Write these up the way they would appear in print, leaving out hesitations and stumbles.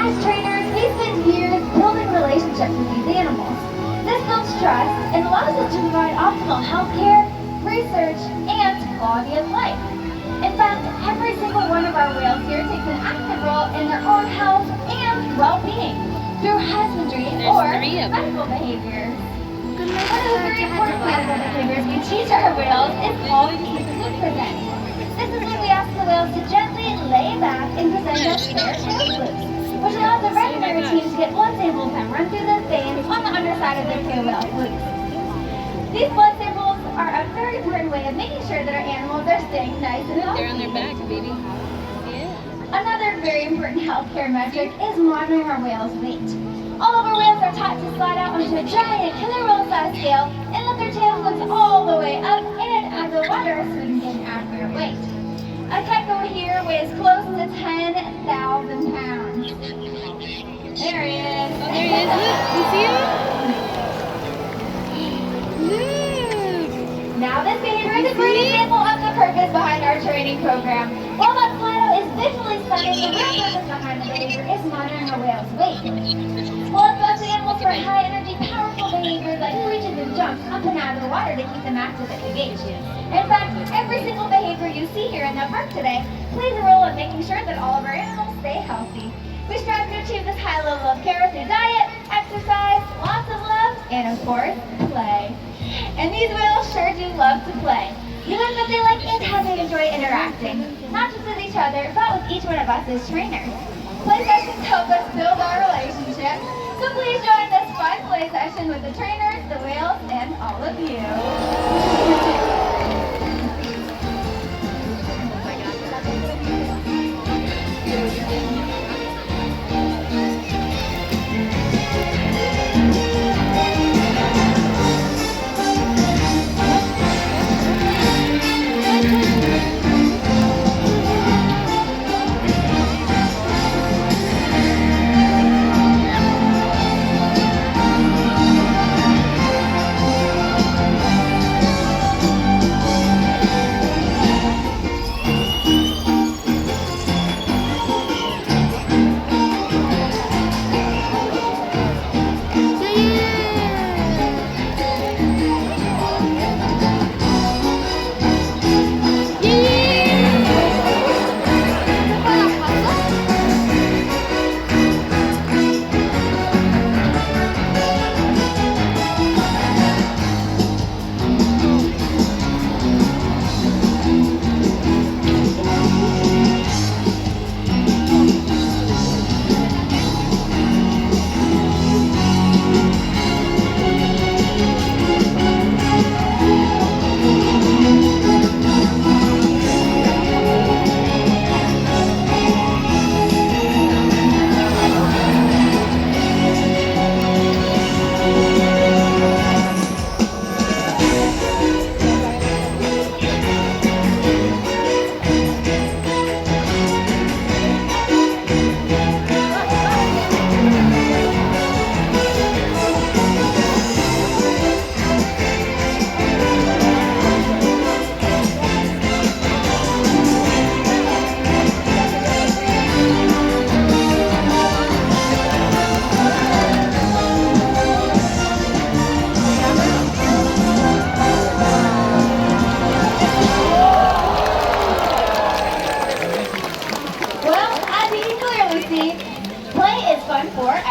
As trainers, we spend years building relationships with these animals. This builds trust and allows us to provide optimal health care, research, and quality of life. In fact, every single one of our whales here takes an active role in their own health and well-being through husbandry or medical behaviors. One of the very important medical behaviors we teach our whales is called fluke present. This is when we ask the whales to gently lay back and present us their tail flukes, which allows the veterinary team to get blood samples that run through the veins on the underside of their tail whale flukes. These blood samples are a very important way of making sure that our animals are staying nice and healthy. They're on their back, baby. Yeah. Another very important healthcare metric is monitoring our whales' weight. All of our whales are taught to slide out onto a giant killer whale-sized scale and let their tail flukes all the way up and out of the water so we can get an accurate weight. A gecko here weighs close to 10,000 pounds. There he is. Oh, there he is. Look, you see him? Now this behavior is a great example of the purpose behind our training program. While that Fido is visually stunning, the real purpose behind the behavior is monitoring a whale's weight. Well, it's best animals for high energy, powerful behaviors like breaches and jumps up and out of the water to keep them active and engaged. In fact, every single behavior you see here in the park today plays a role in making sure that all of our animals stay healthy. We strive to achieve this high level of care through diet, exercise, lots of love, and of course, play. And these whales sure do love to play. You learn that they like and how they enjoy interacting, not just with each other, but with each one of us as trainers. Play sessions help us build our relationship, so please join this fun play session with the trainers, the whales, and all of you.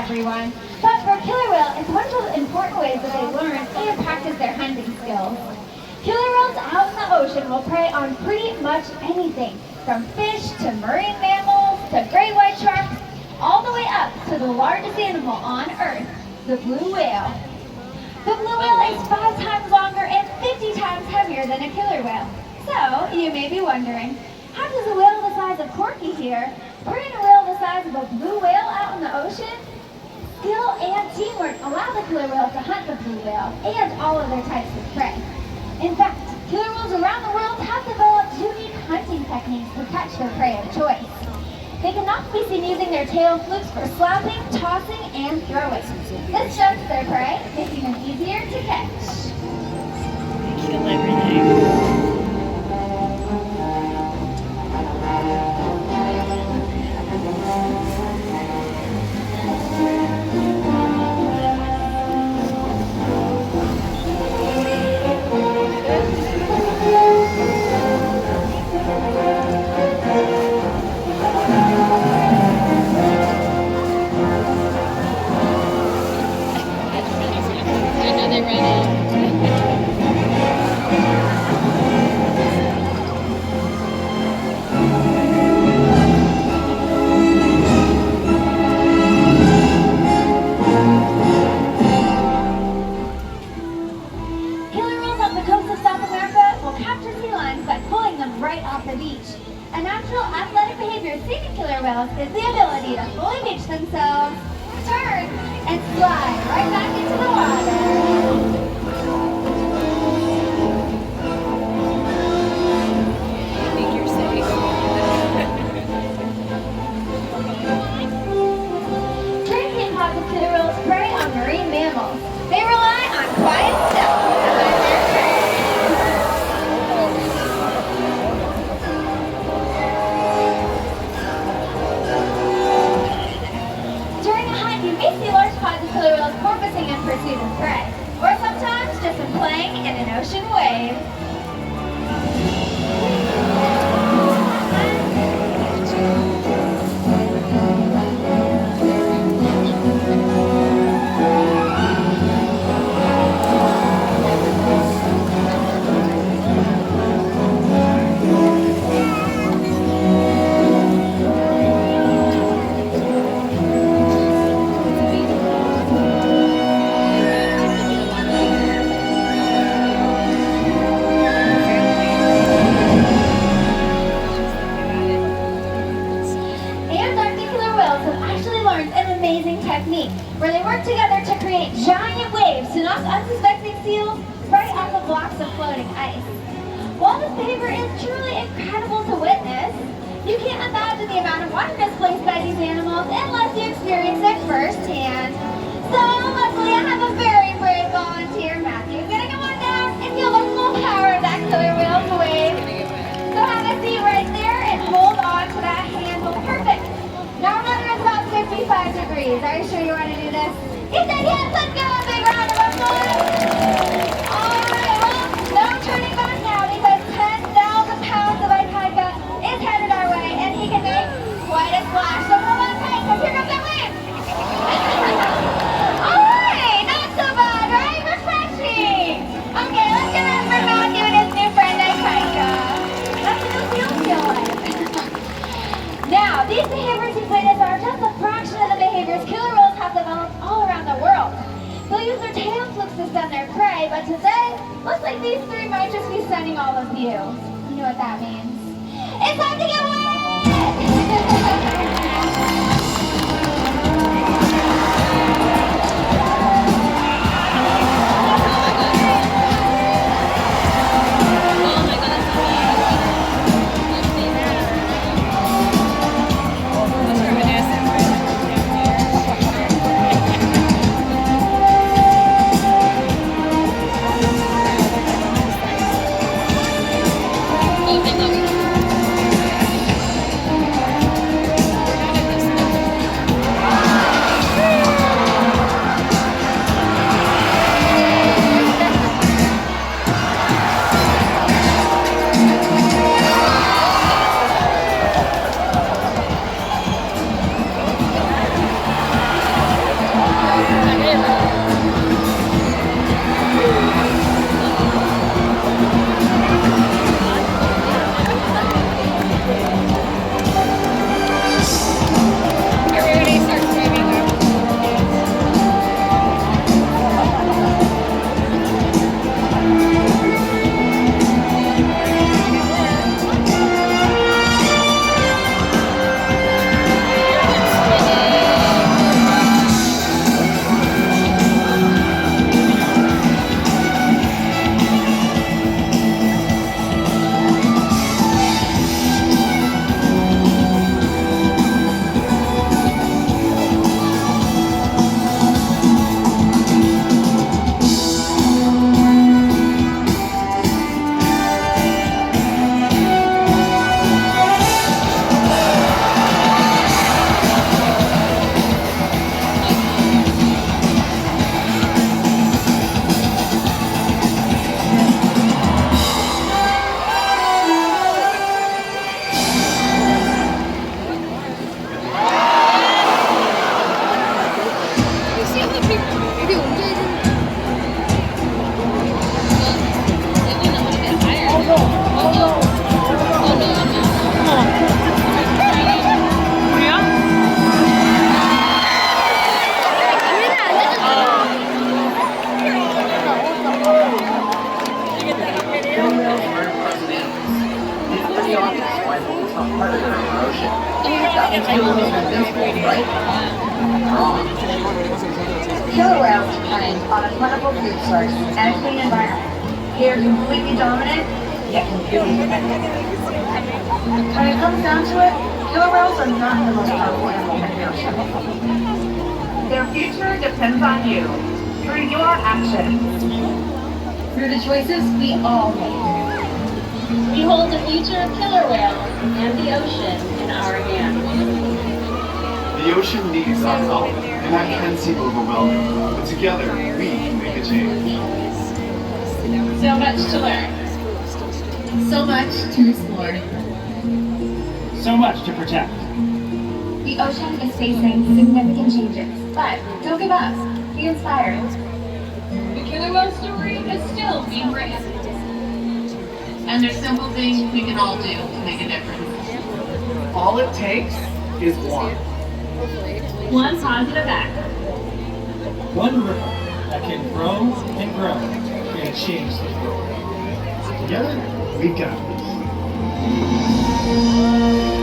Everyone. But for killer whale, it's one of the important ways that they learn and practice their hunting skills. Killer whales out in the ocean will prey on pretty much anything, from fish to marine mammals to great white sharks, all the way up to the largest animal on Earth, the blue whale. The blue whale is 5 times longer and 50 times heavier than a killer whale. So, you may be wondering, how does a whale the size of Corky here bring a whale the size of a blue whale out in the ocean? Skill and teamwork allow the killer whale to hunt the blue whale and all other types of prey. In fact, killer whales around the world have developed unique hunting techniques to catch their prey of choice. They can often be seen using their tail flukes for slapping, tossing, and throwing. This stunts their prey, making them easier to catch. Kill everything. focusing in pursuit of prey, or sometimes just in playing in an ocean wave. Technique where they work together to create giant waves to knock unsuspecting seals right off of blocks of floating ice. While this behavior is truly incredible to witness, you can't imagine the amount of water displaced by these animals unless you experience it firsthand. So luckily I have a very brave volunteer, Matthew. I'm gonna come on down and feel the full power of that killer whale's wave. So have a seat right there and hold on to that handle. Perfect. Now remember it's about 55 degrees. Are you sure you want to do this? If they can, let's give a big round of applause. Alright, well, no turning back now because 10,000 pounds of Itaika is headed our way and he can make quite a splash. So hold on tight because here comes that wave. Alright, not so bad, right? Refreshing. Okay, let's give it up for Matthew and his new friend Itaika. That's what those feels feel like. Now, these behaviors we've witnessed are just a fraction of the behaviors killer whales have developed all around the world. They'll use their tail flips to stun their prey, but today, looks like these three might just be stunning all of you. You know what that means. It's time to get wet! Killer whales depend on a plentiful food source and a clean environment. They are completely dominant, yet completely dependent. When it comes down to it, killer whales are not the most powerful animal in the ocean. Their future depends on you, through your actions, through the choices we all make. We hold the future of killer whales and the ocean in our hands. The ocean needs our help, and that can seem overwhelming, but together we can make a change. So much to learn. So much to explore. So much to protect. The ocean is facing significant changes, but don't give up. Be inspired. The killer whale story is still being written. And there's simple things we can all do to make a difference. All it takes is one. One positive act. One ripple that can grow and grow and change the world. Together, we got this.